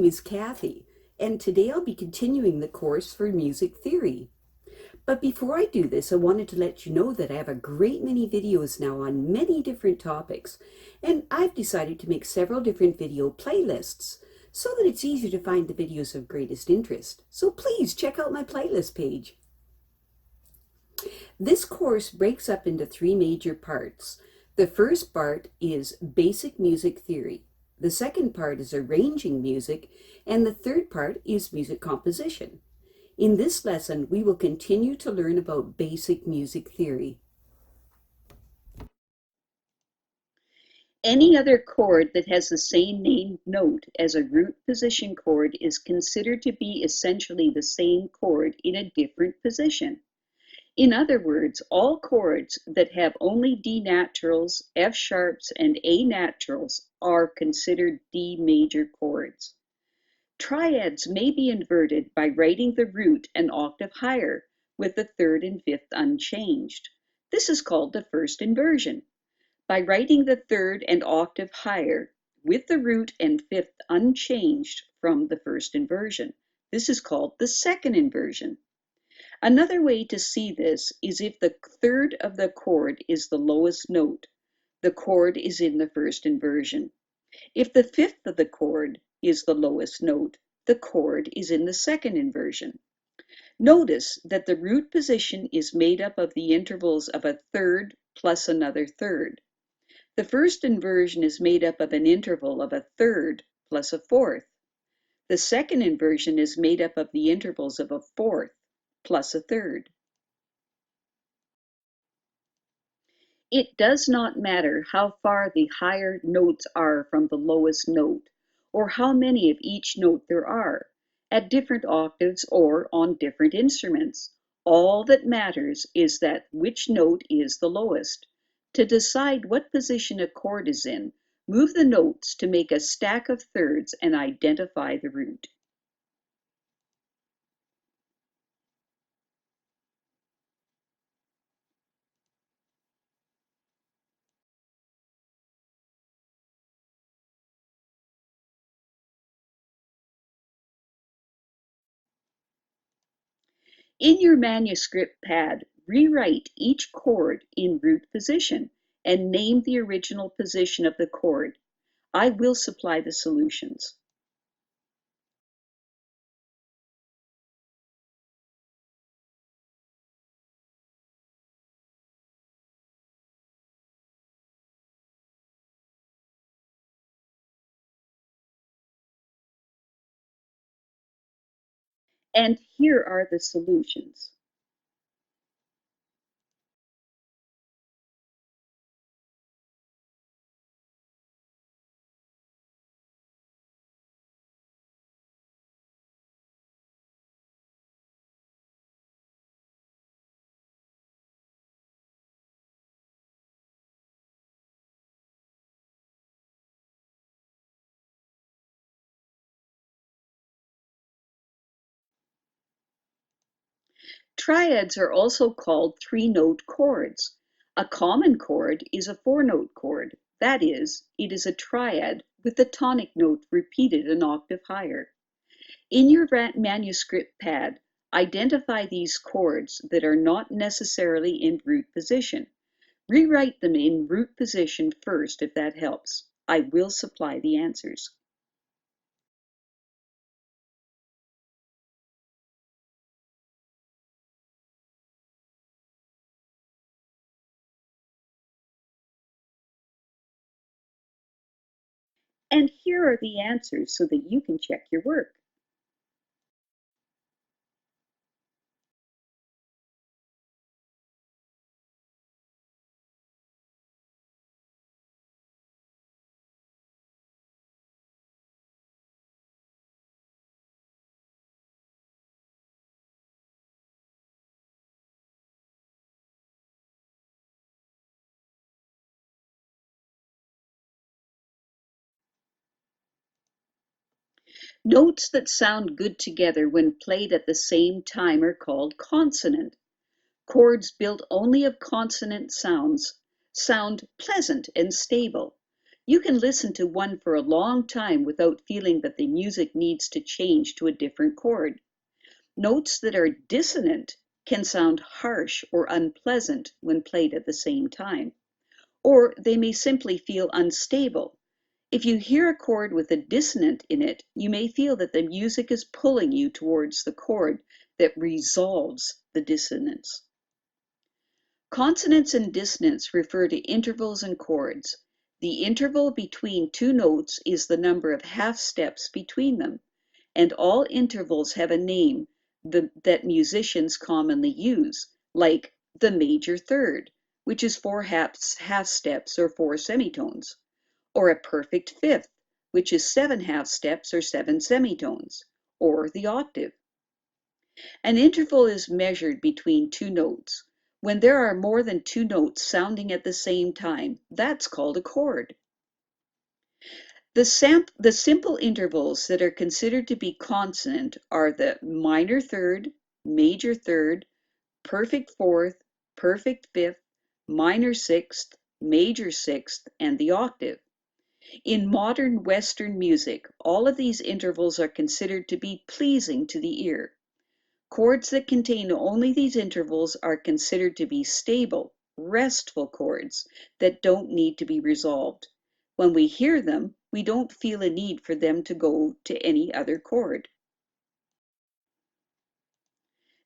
name is Kathy, and today I'll be continuing the course for music theory. But before I do this, I wanted to let you know that I have a great many videos now on many different topics, and I've decided to make several different video playlists so that it's easier to find the videos of greatest interest. So please check out my playlist page. This course breaks up into three major parts. The first part is basic music theory. The second part is arranging music, and the third part is music composition. In this lesson, we will continue to learn about basic music theory. Any other chord that has the same named note as a root position chord is considered to be essentially the same chord in a different position. In other words, all chords that have only D naturals, F sharps, and A naturals are considered D major chords. Triads may be inverted by writing the root an octave higher, with the third and fifth unchanged. This is called the first inversion. By writing the third and octave higher, with the root and fifth unchanged from the first inversion. This is called the second inversion. Another way to see this is if the third of the chord is the lowest note, the chord is in the first inversion. If the fifth of the chord is the lowest note, the chord is in the second inversion. Notice that the root position is made up of the intervals of a third plus another third. The first inversion is made up of an interval of a third plus a fourth. The second inversion is made up of the intervals of a fourth plus a third. It does not matter how far the higher notes are from the lowest note, or how many of each note there are, at different octaves or on different instruments. All that matters is that which note is the lowest. To decide what position a chord is in, move the notes to make a stack of thirds and identify the root. In your manuscript pad, rewrite each chord in root position and name the original position of the chord. I will supply the solutions. And here are the solutions. Triads are also called three-note chords. A common chord is a four-note chord. That is, it is a triad with the tonic note repeated an octave higher. In your manuscript pad, identify these chords that are not necessarily in root position. Rewrite them in root position first if that helps. I will supply the answers. And here are the answers so that you can check your work. Notes that sound good together when played at the same time are called consonant. Chords built only of consonant sounds sound pleasant and stable. You can listen to one for a long time without feeling that the music needs to change to a different chord. Notes that are dissonant can sound harsh or unpleasant when played at the same time, or they may simply feel unstable. If you hear a chord with a dissonant in it, you may feel that the music is pulling you towards the chord that resolves the dissonance. Consonance and dissonance refer to intervals in chords. The interval between two notes is the number of half steps between them, and all intervals have a name that musicians commonly use, like the major third, which is 4 half steps or 4 semitones, or a perfect fifth, which is 7 half steps or 7 semitones, or the octave. An interval is measured between two notes. When there are more than two notes sounding at the same time, that's called a chord. The simple intervals that are considered to be consonant are the minor third, major third, perfect fourth, perfect fifth, minor sixth, major sixth, and the octave. In modern Western music, all of these intervals are considered to be pleasing to the ear. Chords that contain only these intervals are considered to be stable, restful chords that don't need to be resolved. When we hear them, we don't feel a need for them to go to any other chord.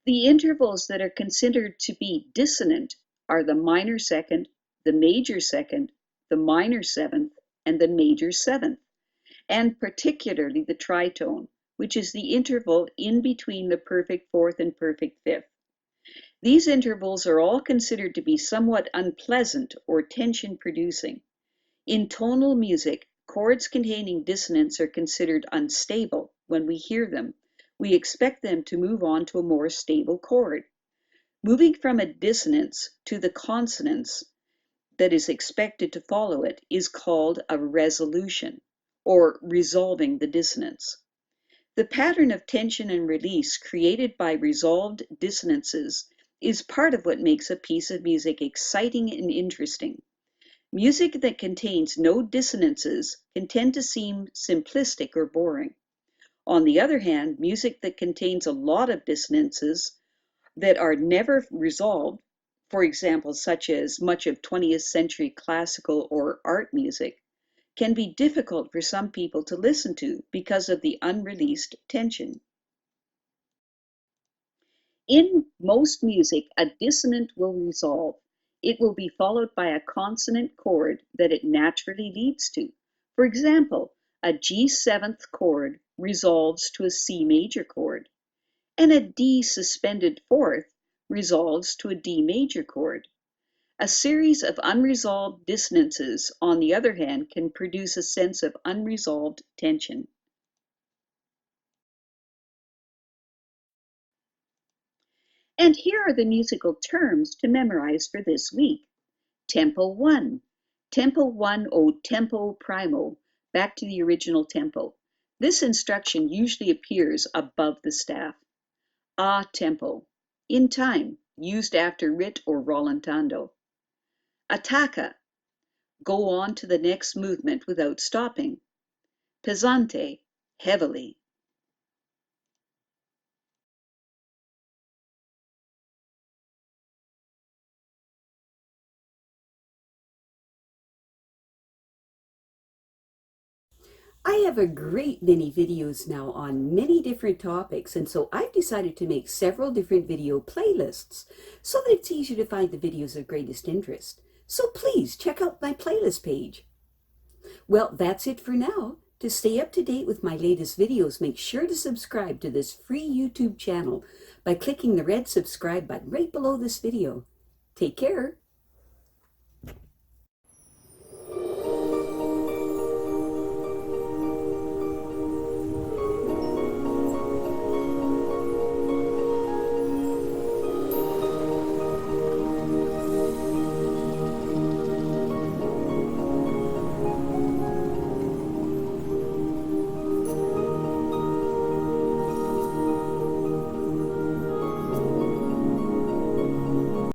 The intervals that are considered to be dissonant are the minor second, the major second, the minor seventh, and the major seventh, and particularly the tritone, which is the interval in between the perfect fourth and perfect fifth. These intervals are all considered to be somewhat unpleasant or tension-producing. In tonal music, chords containing dissonance are considered unstable. When we hear them, we expect them to move on to a more stable chord. Moving from a dissonance to the consonance that is expected to follow it is called a resolution, or resolving the dissonance. The pattern of tension and release created by resolved dissonances is part of what makes a piece of music exciting and interesting. Music that contains no dissonances can tend to seem simplistic or boring. On the other hand, music that contains a lot of dissonances that are never resolved, for example, such as much of 20th century classical or art music, can be difficult for some people to listen to because of the unreleased tension. In most music, a dissonant will resolve. It will be followed by a consonant chord that it naturally leads to. For example, a G7th chord resolves to a C major chord, and a D suspended fourth resolves to a D major chord. A series of unresolved dissonances, on the other hand, can produce a sense of unresolved tension. And here are the musical terms to memorize for this week. Tempo 1. Tempo 1 o tempo primo, back to the original tempo. This instruction usually appears above the staff. A tempo, in time, used after rit or rallentando. Attacca, go on to the next movement without stopping. Pesante, heavily. I have a great many videos now on many different topics, and so I've decided to make several different video playlists so that it's easier to find the videos of greatest interest. So please check out my playlist page. Well, that's it for now. To stay up to date with my latest videos, make sure to subscribe to this free YouTube channel by clicking the red subscribe button right below this video. Take care.